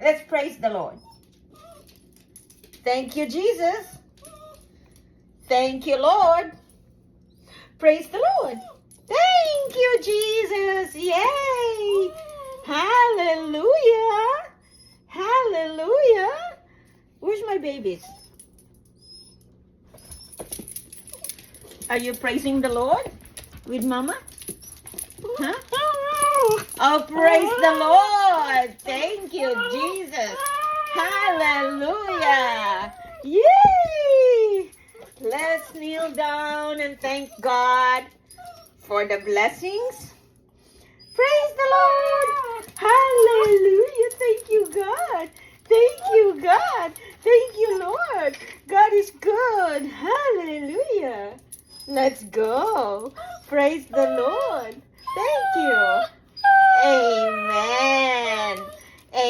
Let's praise the Lord. Thank you, Jesus. Thank you, Lord. Praise the Lord. Thank you, Jesus. Yay. Hallelujah. Hallelujah. Where's my babies? Are you praising the Lord with Mama? Huh? Oh, praise the Lord. Thank you, Jesus. Hallelujah. Yay. Let's kneel down and thank God for the blessings. Praise the Lord. Hallelujah. Thank you, God. Thank you, God. Thank you, Lord. God is good. Hallelujah. Let's go.